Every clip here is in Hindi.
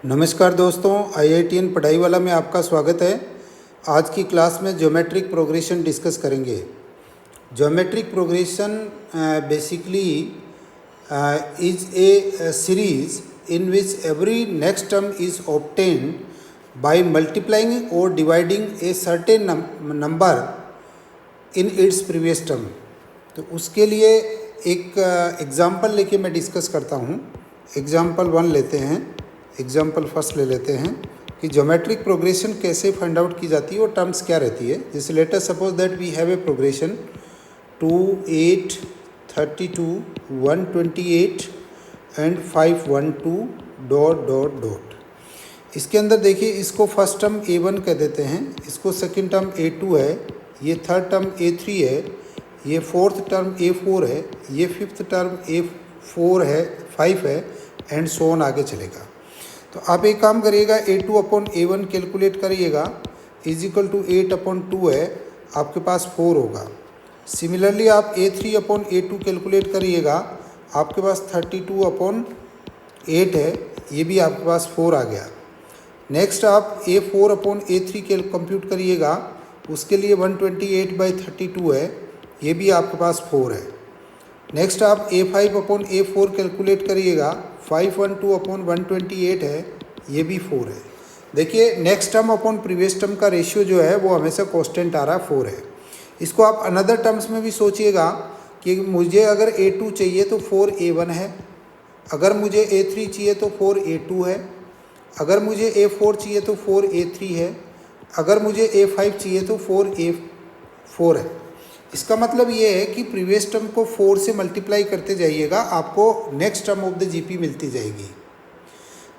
नमस्कार दोस्तों, IITN पढ़ाई वाला में आपका स्वागत है। आज की क्लास में ज्योमेट्रिक प्रोग्रेशन डिस्कस करेंगे। Geometric progression basically is a series in which every next term is obtained by multiplying और dividing a certain number in its previous term. तो उसके लिए एक एग्जाम्पल लेके मैं डिस्कस करता हूँ। एग्जाम्पल 1 लेते हैं। एग्जाम्पल फर्स्ट ले लेते हैं कि ज्योमेट्रिक प्रोग्रेशन कैसे फाइंड आउट की जाती है और टर्म्स क्या रहती है। जैसे let us suppose that we have a progression 2, 8, 32, 128 and 512 dot dot dot. इसके अंदर देखिए, इसको फर्स्ट टर्म A1 कह देते हैं, इसको सेकंड टर्म A2 है, ये थर्ड टर्म A3 है, ये फोर्थ टर्म A4 है, ये फिफ्थ टर्म A4 है, 5 है एंड सो ऑन आगे चलेगा। तो आप एक काम करिएगा, A2 अपॉन A1 कैलकुलेट करिएगा, इज इक्वल टू 8 अपॉन 2 है, आपके पास 4 होगा। सिमिलरली आप A3 अपॉन A2 कैलकुलेट करिएगा, आपके पास 32 अपॉन 8 है, ये भी आपके पास 4 आ गया। नेक्स्ट आप A4 अपॉन A3 कंप्यूट करिएगा, उसके लिए 128/32 है, ये भी आपके पास 4 है। नेक्स्ट आप A5 अपॉन A4 कैलकुलेट करिएगा, 512 अपॉन 128 है, ये भी 4 है। देखिए, next term upon previous term का रेशियो जो है वो हमेशा कांस्टेंट आ रहा है, 4 है। इसको आप अनदर टर्म्स में भी सोचिएगा कि मुझे अगर A2 चाहिए तो 4A1 है, अगर मुझे A3 चाहिए तो 4A2 है, अगर मुझे A4 चाहिए तो 4A3 है, अगर मुझे A5 चाहिए तो 4A4 है। इसका मतलब ये है कि प्रीवियस टर्म को 4 से मल्टीप्लाई करते जाइएगा, आपको next term of the GP मिलती जाएगी।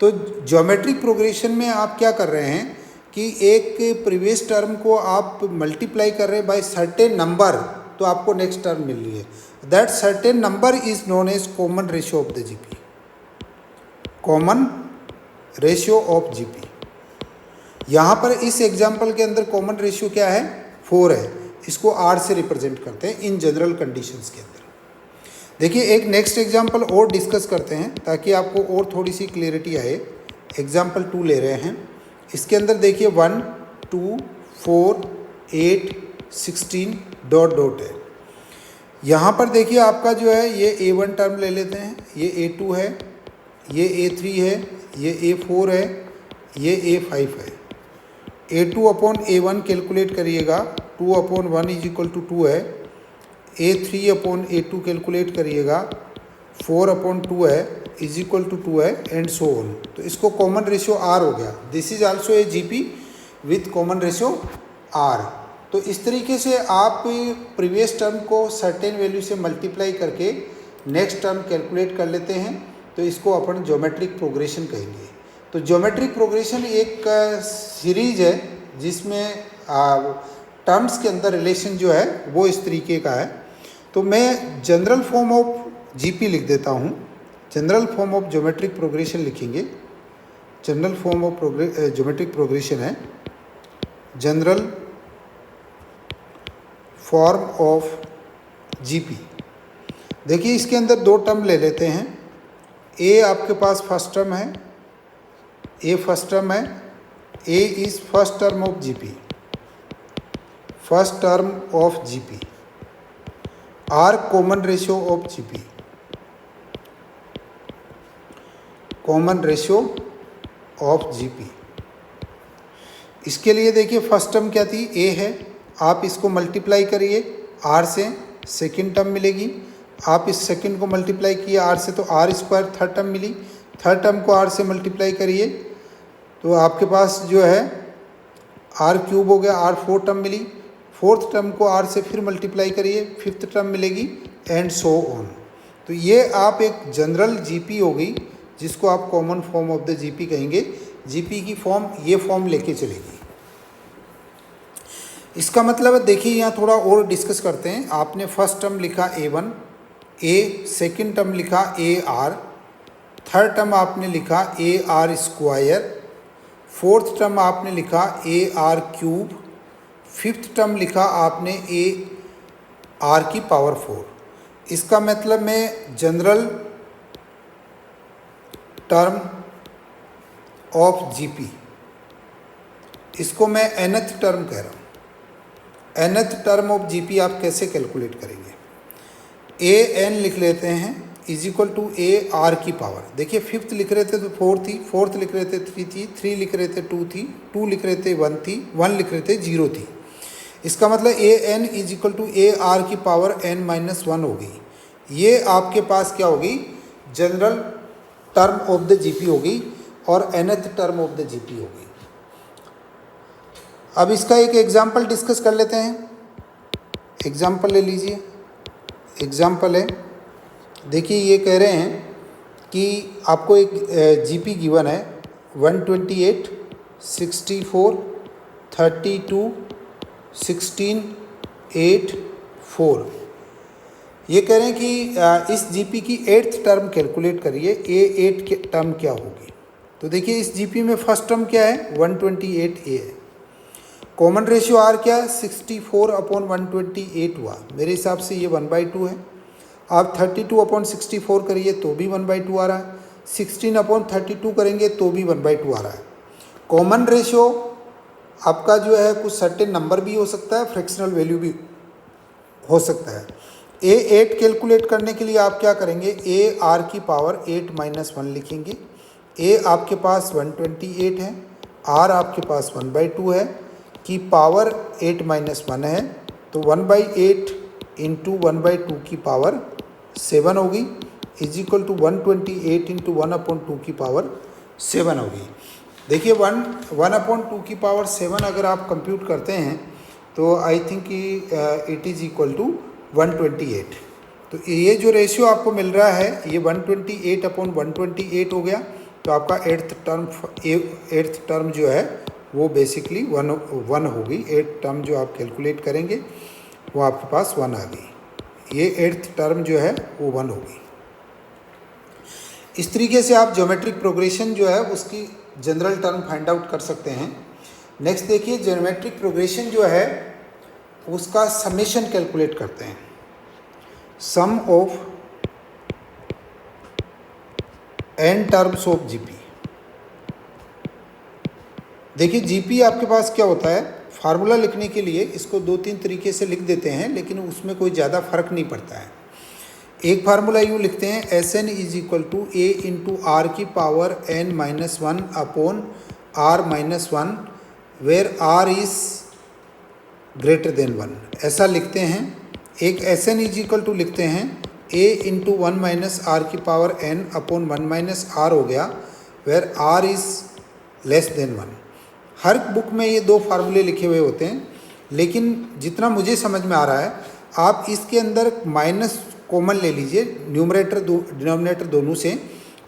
तो ज्योमेट्रिक प्रोग्रेशन में आप क्या कर रहे हैं कि एक प्रीवियस टर्म को आप मल्टीप्लाई कर रहे हैं बाय सर्टेन नंबर, तो आपको नेक्स्ट टर्म मिल रही है। That certain number is known as common ratio of the GP. Common ratio of GP. यहाँ पर इस एग्जाम्पल के अंदर कॉमन रेशियो क्या है? 4 है। इसको R से रिप्रेजेंट करते हैं इन जनरल कंडीशंस के अंदर। देखिए, एक नेक्स्ट एग्जांपल और डिस्कस करते हैं ताकि आपको और थोड़ी सी क्लियरिटी आए। एग्जांपल 2 ले रहे हैं। इसके अंदर देखिए 1, 2, 4, 8, 16 डॉट डॉट है। यहाँ पर देखिए आपका जो है ये A1 टर्म ले लेते हैं, ये A2 है, ये A3 है, ये A4 है, ये A5 है। A2 अपॉन A1 कैलकुलेट करिएगा, 2 अपॉन 1 इज इक्वल टू 2 है। A3 अपॉन A2 कैलकुलेट करिएगा, 4 अपॉन 2 है, इज इक्वल टू 2 है एंड सो ऑन। तो इसको कॉमन रेशियो R हो गया। This is also a GP with common ratio R। तो इस तरीके से आप प्रीवियस टर्म को सर्टेन वैल्यू से मल्टीप्लाई करके नेक्स्ट टर्म कैलकुलेट कर लेते हैं, तो इसको अपन ज्योमेट्रिक प्रोग्रेशन कहेंगे। तो ज्योमेट्रिक प्रोग्रेशन एक सीरीज है जिसमें टर्म्स के अंदर रिलेशन जो है वो इस तरीके का है। तो मैं जनरल फॉर्म ऑफ जीपी लिख देता हूँ। General form of geometric progression लिखेंगे। General form of geometric progression है जनरल फॉर्म ऑफ जीपी। देखिए, इसके अंदर 2 टर्म ले लेते हैं। ए आपके पास फर्स्ट टर्म है, ए फर्स्ट टर्म है, a is first term of GP, first term of GP. R common ratio of GP, common ratio of GP. इसके लिए देखिए फर्स्ट टर्म क्या थी? ए है। आप इसको मल्टीप्लाई करिए आर से, सेकंड टर्म मिलेगी। आप इस सेकंड को मल्टीप्लाई किए आर से, तो आर स्क्वायर थर्ड टर्म मिली। थर्ड टर्म को आर से मल्टीप्लाई करिए तो आपके पास जो है आर क्यूब हो गया, आर 4 टर्म मिली। फोर्थ टर्म को आर से फिर मल्टीप्लाई करिए, फिफ्थ टर्म मिलेगी एंड सो ऑन। तो ये आप एक जनरल जीपी हो गई जिसको आप common form of the GP कहेंगे। जीपी की फॉर्म ये फॉर्म लेके चलेगी। इसका मतलब है, देखिए यहाँ थोड़ा और डिस्कस करते हैं। आपने फर्स्ट टर्म लिखा A1, ए सेकेंड टर्म लिखा AR, थर्ड टर्म आपने लिखा AR स्क्वायर, फोर्थ टर्म आपने लिखा AR क्यूब, फिफ्थ टर्म लिखा आपने AR की पावर 4। इसका मतलब मैं, जनरल टर्म, ऑफ जीपी, इसको मैं nth टर्म कह रहा हूँ। nth टर्म ऑफ जीपी आप कैसे कैलकुलेट करेंगे? ए एन लिख लेते हैं is equal to A R की पावर। देखिए फिफ्थ लिख रहे थे तो फोर थी, फोर्थ लिख रहे थे थ्री थी, थ्री लिख रहे थे टू थी, टू लिख रहे थे वन थी, वन लिख रहे थे जीरो थी। इसका मतलब A N is equal to A R की पावर एन माइनस वन होगी। ये आपके पास क्या होगी? General term of the GP होगी और nth term of the GP होगी। अब इसका एक एग्जाम्पल डिस्कस कर लेते हैं। एग्जाम्पल ले लीजिए। एग्जाम्पल है, देखिए ये कह रहे हैं कि आपको एक जीपी गिवन है 128, 64, 32, 16, 8, 4। ये कह रहे हैं कि इस जीपी की 8th टर्म कैलकुलेट करिए, ए 8 टर्म क्या होगी। तो देखिए इस जीपी में फर्स्ट टर्म क्या है? 128 ए है। कॉमन रेशियो आर क्या है? 64/128 हुआ। मेरे हिसाब से ये 1/2 है। आप 32/64 करिए तो भी 1/2 आ रहा है। 16/32 करेंगे तो भी 1/2 आ रहा है। कॉमन रेशियो आपका जो है कुछ सर्टेन नंबर भी हो सकता है, फ्रैक्शनल वैल्यू भी हो सकता है। ए 8 कैलकुलेट करने के लिए आप क्या करेंगे? ए आर की पावर 8 माइनस 1 लिखेंगे। ए आपके पास 128 है, आर आपके पास 1/2 है, की पावर 8 माइनस 1 है, तो 1/8 इंटू 1/2 की पावर 7 होगी, इज इक्वल टू 128 इंटू 1/2 की पावर 7 होगी। देखिए 1/2 की पावर 7 अगर आप कंप्यूट करते हैं तो I think it is equal to 128। तो ये जो रेशियो आपको मिल रहा है ये 128/128 हो गया। तो आपका 8th टर्म जो है वो बेसिकली वन होगी। 8th टर्म जो आप कैलकुलेट करेंगे वो आपके पास 1 आ गई। ये 8th टर्म जो है वो 1 होगी। इस तरीके से आप ज्योमेट्रिक प्रोग्रेशन जो है उसकी जनरल टर्म फाइंड आउट कर सकते हैं। नेक्स्ट देखिए, ज्योमेट्रिक प्रोग्रेशन जो है उसका समेशन कैलकुलेट करते हैं। Sum of n terms of GP. देखिए जीपी आपके पास क्या होता है, फार्मूला लिखने के लिए इसको 2-3 तरीके से लिख देते हैं, लेकिन उसमें कोई ज़्यादा फर्क नहीं पड़ता है। एक फार्मूला यूँ लिखते हैं, S N is equal to a into R की power n minus 1 upon R minus 1 where R is greater than 1, ऐसा लिखते हैं। एक S N is equal to लिखते हैं a इंटू 1 माइनस आर की power n upon 1 minus R हो गया, where R is less than 1। हर बुक में ये 2 फार्मूले लिखे हुए होते हैं, लेकिन जितना मुझे समझ में आ रहा है आप इसके अंदर माइनस कॉमन ले लीजिए, न्यूमरेटर डिनोमिनेटर दोनों से,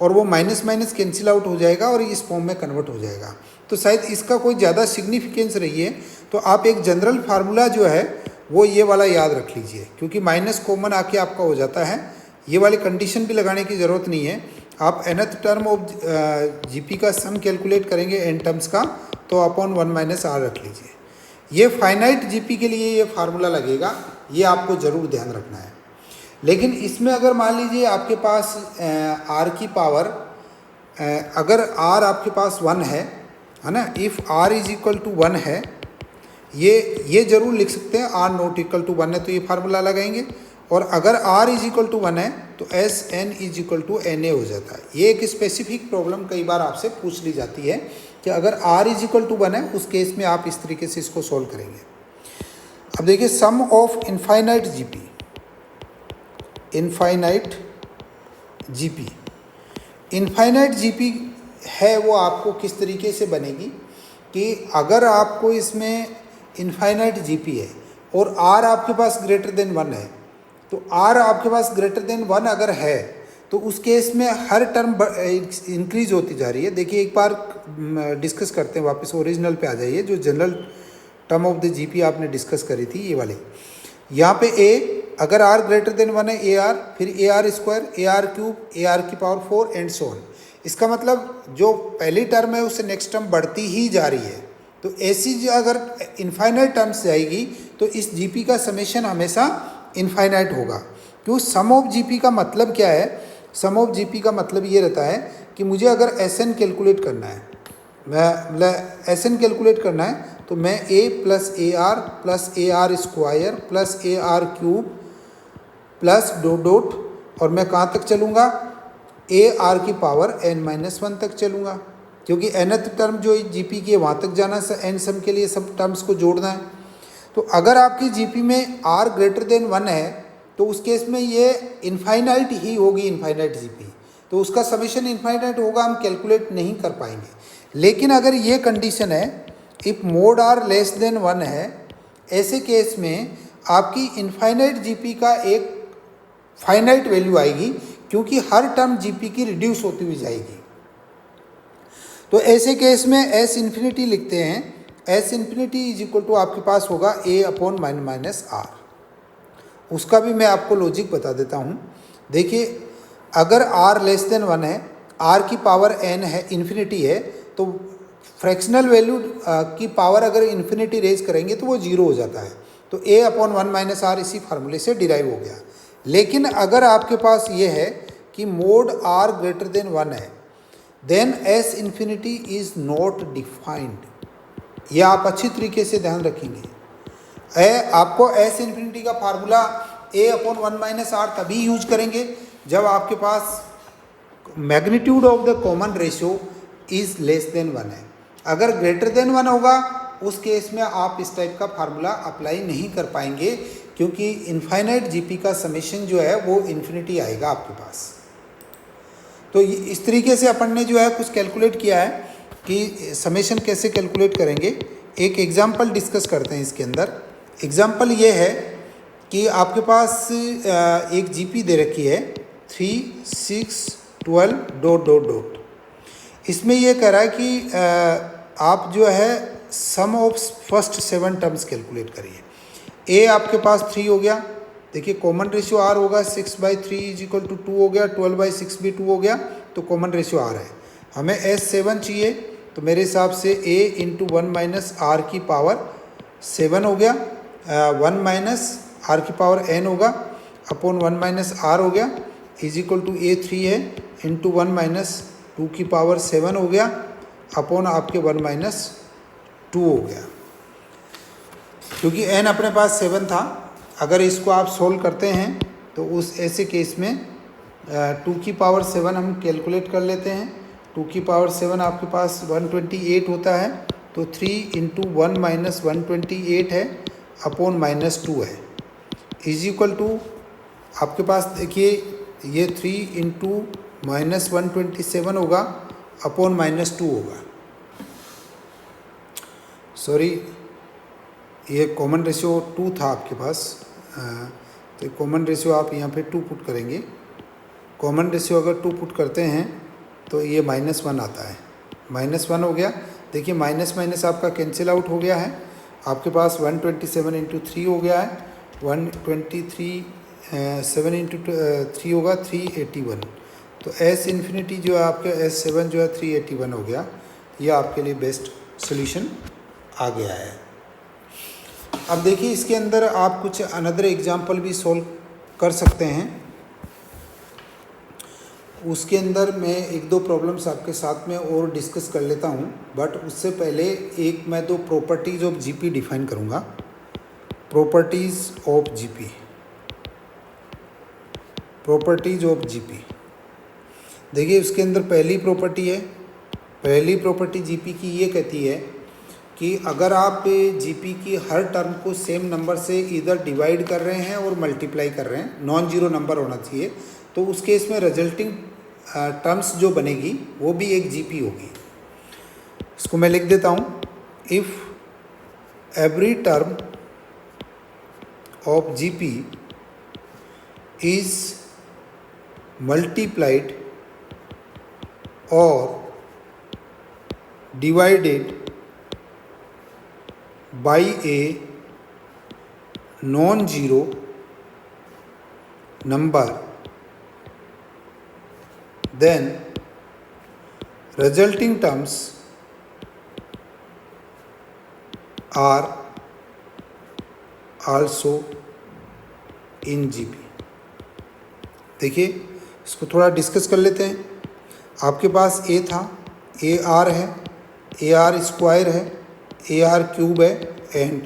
और वो माइनस माइनस कैंसिल आउट हो जाएगा और इस फॉर्म में कन्वर्ट हो जाएगा। तो शायद इसका कोई ज़्यादा सिग्निफिकेंस रही है। तो आप एक जनरल फार्मूला जो है वो ये वाला याद रख लीजिए, क्योंकि माइनस कॉमन आके आपका हो जाता है। ये वाली कंडीशन भी लगाने की ज़रूरत नहीं है। आप nth टर्म ऑफ जीपी का सम कैलकुलेट करेंगे n टर्म्स का, तो अपॉन 1 माइनस आर रख लीजिए। ये फाइनाइट जीपी के लिए ये फार्मूला लगेगा, ये आपको ज़रूर ध्यान रखना है। लेकिन इसमें अगर मान लीजिए आपके पास आर की पावर, अगर आर आपके पास 1 है ना, if R is equal to 1 है, ये जरूर लिख सकते हैं, आर नॉट इक्वल टू 1 है तो ये फार्मूला लगाएंगे। और अगर आर इज इक्वल टू 1 है तो S N is equal to N A हो जाता है। ये एक स्पेसिफिक प्रॉब्लम कई बार आपसे पूछ ली जाती है कि अगर आर इज इक्वल टू 1 है उस केस में आप इस तरीके से इसको सॉल्व करेंगे। अब देखिए sum of infinite GP, infinite GP, infinite GP है वो आपको किस तरीके से बनेगी कि अगर आपको इसमें इनफाइनाइट जीपी है और आर आपके पास ग्रेटर देन 1 है, तो आर आपके पास ग्रेटर देन 1 अगर है तो उस केस में हर टर्म इंक्रीज होती जा रही है। देखिए एक बार डिस्कस करते हैं, वापस ओरिजिनल पे आ जाइए, जो general term of the GP आपने डिस्कस करी थी ये वाली। यहाँ पे ए, अगर आर ग्रेटर देन 1 है ए आर, फिर ए आर स्क्वायर, ए आर क्यूब, ए आर की पावर 4 एंड सो ऑन। इसका मतलब जो पहली टर्म है उससे नेक्स्ट टर्म बढ़ती ही जा रही है। तो ऐसी जो अगर इनफाइनाइट टर्म्स जाएगी तो इस जीपी का समेशन हमेशा इनफाइनाइट होगा। क्यों? सम ऑफ जीपी का मतलब क्या है? सम ऑफ जीपी का मतलब ये रहता है कि मुझे अगर एस एन कैलकुलेट करना है, मैं मतलब एस एन कैलकुलेट करना है तो मैं a plus a R square plus a R cube plus dot dot और मैं कहाँ तक चलूँगा, ए आर की पावर n-1 तक चलूँगा, क्योंकि nth टर्म जो जीपी की है वहाँ तक जाना है, एन सम के लिए सब टर्म्स को जोड़ना है। तो अगर आपकी जीपी में r ग्रेटर देन 1 है तो उस केस में ये इनफाइनाइट ही होगी, इनफाइनाइट जीपी, तो उसका समेशन इनफाइनाइट होगा, हम कैलकुलेट नहीं कर पाएंगे। लेकिन अगर ये कंडीशन है if mod R less than 1 है, ऐसे केस में आपकी इनफाइनाइट जीपी का एक फाइनाइट वैल्यू आएगी, क्योंकि हर टर्म जीपी की रिड्यूस होती हुई जाएगी। तो ऐसे केस में एस इन्फिनिटी लिखते हैं, S infinity is equal to आपके पास होगा ए अपॉन माइनस आर। उसका भी मैं आपको लॉजिक बता देता हूँ। देखिए अगर r लेस देन 1 है, r की पावर n है, इन्फिनिटी है, तो फ्रैक्शनल वैल्यू की पावर अगर इन्फिनिटी रेज करेंगे तो वो जीरो हो जाता है। तो a अपॉन 1 माइनस आर इसी फार्मूले से डिराइव हो गया। लेकिन अगर आपके पास ये है कि मोड r ग्रेटर देन 1 है, then s infinity is not defined. ये आप अच्छी तरीके से ध्यान रखेंगे। आपको s इन्फिनिटी का formula a upon 1 minus R तभी यूज करेंगे जब आपके पास magnitude of the common ratio is less than 1 है। अगर ग्रेटर देन 1 होगा उस केस में आप इस टाइप का फार्मूला अप्लाई नहीं कर पाएंगे, क्योंकि इनफाइनाइट जीपी का समेशन जो है वो इन्फिनिटी आएगा आपके पास। तो इस तरीके से अपन ने जो है कुछ कैलकुलेट किया है कि समेशन कैसे कैलकुलेट करेंगे। एक एग्जांपल डिस्कस करते हैं इसके अंदर। एग्जांपल ये है कि आपके पास एक जीपी दे रखी है 3, 6, 12 डॉट डॉट डॉट। इसमें ये कह रहा है कि आप जो है सम ऑफ फर्स्ट 7 टर्म्स कैलकुलेट करिए। ए आपके पास 3 हो गया, देखिए कॉमन रेशियो आर होगा, 6/3 इज इक्वल टू 2 हो गया, 12/6 भी 2 हो गया, तो कॉमन रेशियो आर है। हमें S7 चाहिए, तो मेरे हिसाब से a इंटू 1 माइनस आर की पावर 7 हो गया, 1 माइनस आर की पावर n होगा अपॉन 1 माइनस आर हो गया, इज इक्वल टू A3 है इंटू 1 माइनस 2 की पावर 7 हो गया अपॉन आपके 1 माइनस 2 हो गया। क्योंकि n अपने पास 7 था, अगर इसको आप सोल्व करते हैं तो उस ऐसे केस में 2 की पावर 7 हम कैलकुलेट कर लेते हैं। 2 की पावर 7 आपके पास 128 होता है, तो 3 इंटू 1 माइनस 128 है अपॉन माइनस 2 है, इज इक्वल टू आपके पास देखिए ये 3 इंटू माइनस 127 होगा अपॉन माइनस 2 होगा। सॉरी, ये कॉमन रेशियो 2 था आपके पास, तो कॉमन रेशियो आप यहाँ पे 2 पुट करेंगे। कॉमन रेशियो अगर 2 पुट करते हैं तो ये -1 आता है, -1 हो गया। देखिए माइनस माइनस आपका कैंसिल आउट हो गया है, आपके पास 127 इंटू 3 हो गया है, 123 7 इंटू 3 होगा 381। तो S इन्फिनिटी जो है आपके S7 जो है 381 हो गया। ये आपके लिए बेस्ट सोल्यूशन आ गया है। अब देखिए इसके अंदर आप कुछ अनदर एग्जाम्पल भी सॉल्व कर सकते हैं। उसके अंदर मैं 1-2 प्रॉब्लम्स आपके साथ में और डिस्कस कर लेता हूं, बट उससे पहले मैं 2 प्रॉपर्टीज़ ऑफ जीपी डिफाइन करूंगा। Properties of GP, properties of GP. देखिए उसके अंदर पहली प्रॉपर्टी है, पहली प्रॉपर्टी जीपी की ये कहती है कि अगर आप जीपी की हर टर्म को सेम नंबर से इधर डिवाइड कर रहे हैं और मल्टीप्लाई कर रहे हैं, नॉन जीरो नंबर होना चाहिए, तो उस केस में रिजल्टिंग टर्म्स जो बनेगी वो भी एक जीपी होगी। इसको मैं लिख देता हूँ, if every term of GP is multiplied और divided by a non-zero number, then resulting terms are also in GP। देखिए इसको थोड़ा डिस्कस कर लेते हैं। आपके पास A था, A R है, ए आर स्क्वायर है, ए आर क्यूब है, एंड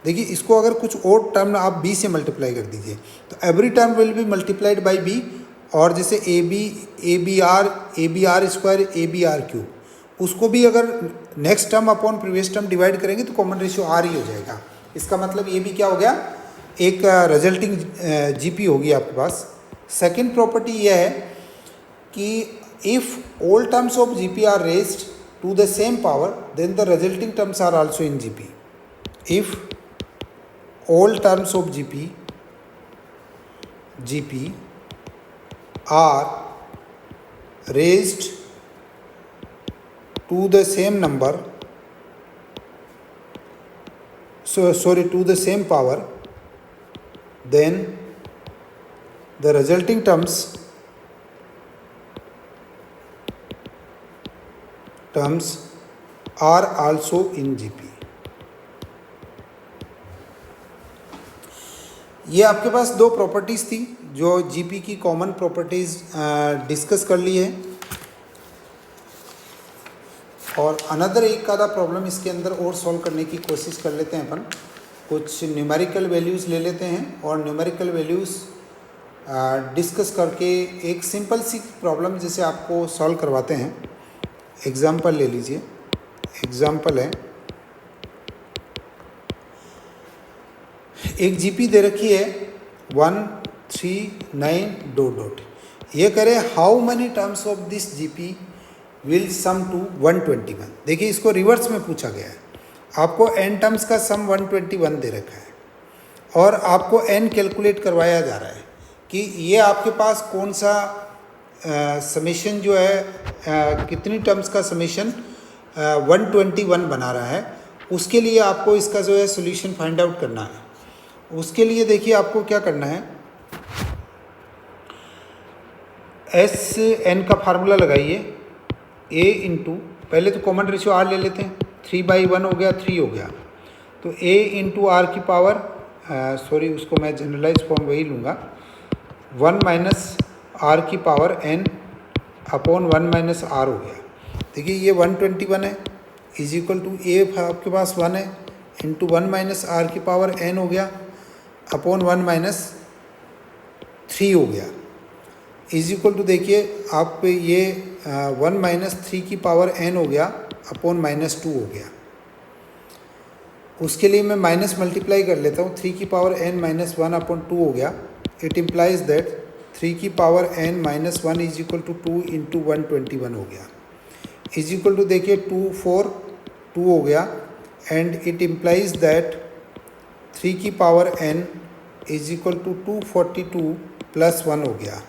देखिए इसको अगर कुछ और टर्म आप बी से मल्टीप्लाई कर दीजिए तो every term will be multiplied by B, और जैसे A B R square, A B R cube, उसको भी अगर next term upon previous term divide करेंगे तो कॉमन रेशियो आर ही हो जाएगा। इसका मतलब ये भी क्या हो गया, एक रिजल्टिंग जीपी होगी आपके पास। सेकेंड प्रॉपर्टी यह है कि if all terms of GP are raised to the same power then the resulting terms are also in GP. If all terms of GP are raised to the same number, to the same power, then the resulting terms are also in GP। ये आपके पास दो प्रॉपर्टीज़ थी जो जीपी की कॉमन प्रॉपर्टीज़ डिस्कस कर ली है, और अनदर एक आधा प्रॉब्लम इसके अंदर और सॉल्व करने की कोशिश कर लेते हैं अपन। कुछ न्यूमेरिकल वैल्यूज़ ले लेते हैं और न्यूमेरिकल वैल्यूज़ डिस्कस करके एक सिंपल सी प्रॉब्लम जैसे आपको सॉल्व करवाते हैं। एग्जांपल ले लीजिए। एग्जांपल है, एक जीपी दे रखी है 139 ... ये करे how many terms of this GP will sum to 121। देखिए इसको रिवर्स में पूछा गया है, आपको n टर्म्स का सम 121 दे रखा है और आपको n कैलकुलेट करवाया जा रहा है कि ये आपके पास कौन सा समेशन जो है कितनी टर्म्स का समेशन 121 बना रहा है। उसके लिए आपको इसका जो है सॉल्यूशन फाइंड आउट करना है। उसके लिए देखिए आपको क्या करना है, एस एन का फार्मूला लगाइए, ए इंटू, पहले तो कॉमन रेशियो आर ले लेते हैं, 3/1 हो गया, 3 हो गया, तो ए इंटू आर की पावर उसको मैं जनरलाइज फॉर्म वही लूँगा, 1 माइनस आर की power N upon 1 minus R हो गया। देखिए ये 121 है इज इक्वल टू ए आपके पास 1 है इंटू 1 माइनस आर की पावर एन हो गया अपॉन 1 माइनस 3 हो गया, इज इक्वल टू देखिए आप ये 1 माइनस 3 की पावर n हो गया अपॉन -2 हो गया। उसके लिए मैं माइनस मल्टीप्लाई कर लेता हूँ, 3 की पावर n -1 अपॉन 2 हो गया। इट इम्प्लाइज दैट 3 की power n -1 is equal to 2 into 121 हो गया, इज इक्वल टू देखिए 2 4 2 हो गया, एंड इट इम्प्लाइज दैट 3 की power n is equal to 242 plus 1 हो गया,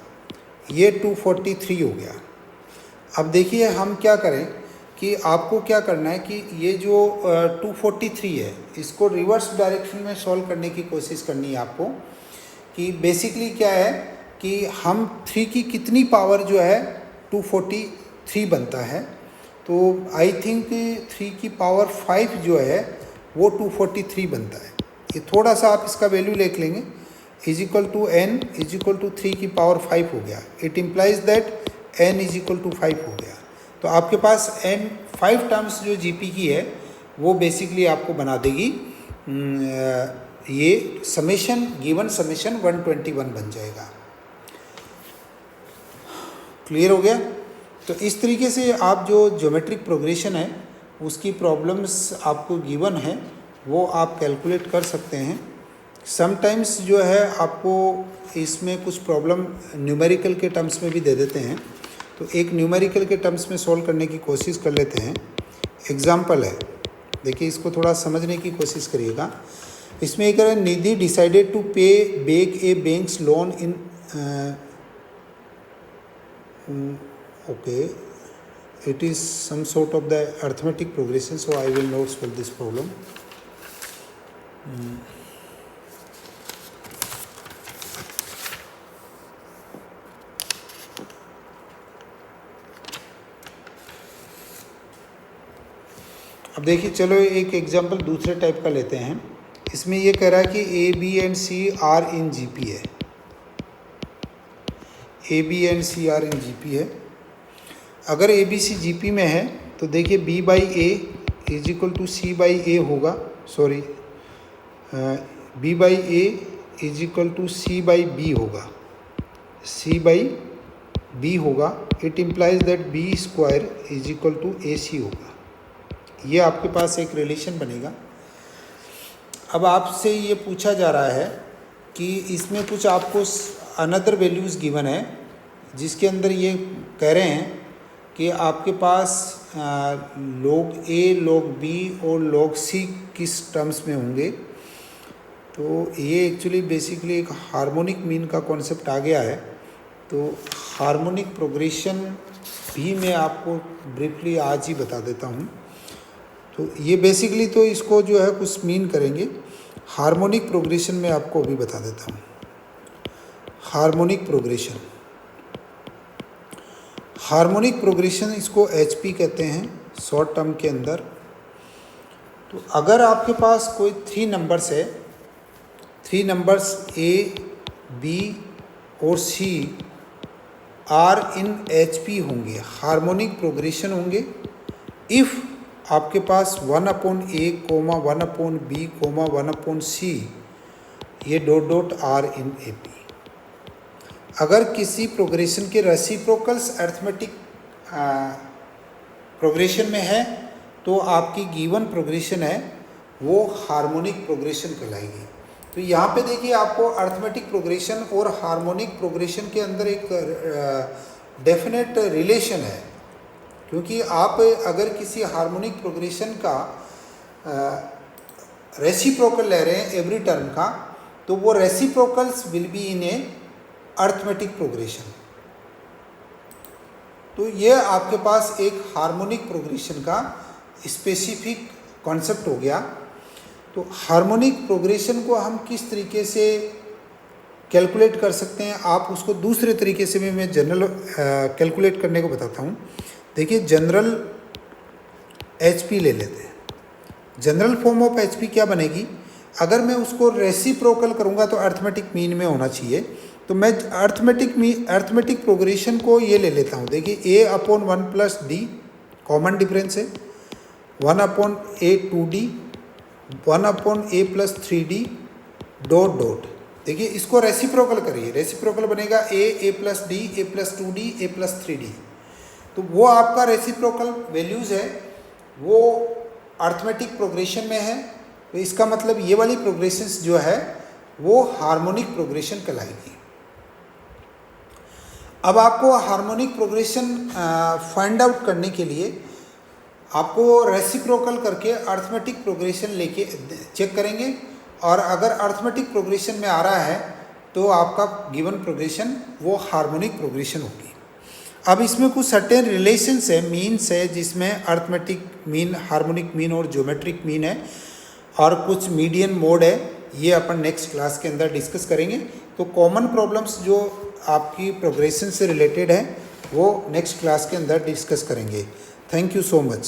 ये 243 हो गया। अब देखिए हम क्या करें कि आपको क्या करना है कि ये जो 243 है इसको रिवर्स डायरेक्शन में सॉल्व करने की कोशिश करनी है आपको। कि बेसिकली क्या है कि हम 3 की कितनी पावर जो है 243 बनता है, तो आई थिंक 3 की पावर 5 जो है वो 243 बनता है। ये थोड़ा सा आप इसका वैल्यू लिख लेंगे, is equal to n is equal to 3 की पावर 5 हो गया। It implies that n is equal to 5 हो गया। तो आपके पास n 5 टर्म्स जो जीपी की है वो बेसिकली आपको बना देगी ये समेशन, गिवन समेशन 121 बन जाएगा। क्लियर हो गया? तो इस तरीके से आप जो ज्योमेट्रिक प्रोग्रेशन है उसकी प्रॉब्लम्स आपको गिवन है वो आप कैलकुलेट कर सकते हैं। समटाइम्स जो है आपको इसमें कुछ प्रॉब्लम न्यूमेरिकल के टर्म्स में भी दे देते हैं, तो एक न्यूमेरिकल के टर्म्स में सॉल्व करने की कोशिश कर लेते हैं। एग्जांपल है, देखिए इसको थोड़ा समझने की कोशिश करिएगा। इसमें एक है निधि डिसाइडेड टू पे back A banks loan in okay, it is some sort of the arithmetic progression, so I will not solve this problem. अब देखिए चलो एक एग्जांपल दूसरे टाइप का लेते हैं। इसमें ये कह रहा है कि A B and C are in GP है, A B and C are in GP है। अगर ए बी सी जीपी में है तो देखिए b by a is equal to C by a होगा, sorry b by a is equal to C by B होगा, c बाई b होगा। It implies that b square is equal to a C होगा। ये आपके पास एक रिलेशन बनेगा। अब आपसे ये पूछा जा रहा है कि इसमें कुछ आपको अनदर वैल्यूज़ गिवन है, जिसके अंदर ये कह रहे हैं कि आपके पास log a, log b और log c किस टर्म्स में होंगे। तो ये एक्चुअली बेसिकली एक हार्मोनिक मीन का कॉन्सेप्ट आ गया है। तो हार्मोनिक प्रोग्रेशन भी मैं आपको ब्रीफली आज ही बता देता हूँ। तो ये बेसिकली तो इसको जो है कुछ मीन करेंगे। हार्मोनिक प्रोग्रेशन में आपको अभी बता देता हूँ। हार्मोनिक प्रोग्रेशन, हार्मोनिक प्रोग्रेशन इसको HP कहते हैं शॉर्ट टर्म के अंदर। तो अगर आपके पास कोई 3 नंबर्स है, 3 नंबर्स A, B और C आर इन HP होंगे, हार्मोनिक प्रोग्रेशन होंगे इफ़ आपके पास 1/A, 1/B, 1/C ये dot dot are in AP। अगर किसी प्रोग्रेशन के रेसिप्रोकल्स अरिथमेटिक प्रोग्रेशन में है तो आपकी गिवन प्रोग्रेशन है वो हार्मोनिक प्रोग्रेशन कहलाएगी। तो यहाँ पे देखिए आपको अरिथमेटिक प्रोग्रेशन और हार्मोनिक प्रोग्रेशन के अंदर एक डेफिनेट रिलेशन है, क्योंकि आप अगर किसी हार्मोनिक प्रोग्रेशन का रेसिप्रोकल ले रहे हैं एवरी टर्म का, तो वो reciprocals will be in A arithmetic progression. तो ये आपके पास एक हार्मोनिक प्रोग्रेशन का स्पेसिफिक कॉन्सेप्ट हो गया। तो हार्मोनिक प्रोग्रेशन को हम किस तरीके से कैलकुलेट कर सकते हैं, आप उसको दूसरे तरीके से भी मैं जनरल कैलकुलेट करने को बताता हूँ। देखिए जनरल HP ले लेते हैं। जनरल फॉर्म ऑफ HP क्या बनेगी, अगर मैं उसको रेसिप्रोकल करूँगा तो अरिथमेटिक मीन में होना चाहिए। तो मैं अरिथमेटिक प्रोग्रेशन को ये ले लेता हूँ। देखिए A/1 + D कॉमन डिफरेंस है, 1/A 2D, 1/A + 3D dot dot. देखिए इसको रेसिप्रोकल करिए, रेसिप्रोकल बनेगा A + D, A + 2D, A + 3D। तो वो आपका रेसिप्रोकल वैल्यूज़ है, वो अरिथमेटिक प्रोग्रेशन में है। तो इसका मतलब ये वाली प्रोग्रेशंस जो है वो हार्मोनिक प्रोग्रेशन कहलाएगी। अब आपको हार्मोनिक प्रोग्रेशन फाइंड आउट करने के लिए आपको रेसिप्रोकल करके अरिथमेटिक प्रोग्रेशन लेके चेक करेंगे, और अगर अरिथमेटिक प्रोग्रेशन में आ रहा है तो आपका गिवन प्रोग्रेशन वो हार्मोनिक प्रोग्रेशन होगी। अब इसमें कुछ सर्टेन रिलेशंस है, मीन्स है, जिसमें अरिथमेटिक मीन, हार्मोनिक मीन और ज्योमेट्रिक मीन है, और कुछ मीडियन मोड है। ये अपन नेक्स्ट क्लास के अंदर डिस्कस करेंगे। तो कॉमन प्रॉब्लम्स जो आपकी प्रोग्रेशन से रिलेटेड है वो नेक्स्ट क्लास के अंदर डिस्कस करेंगे। Thank you so much.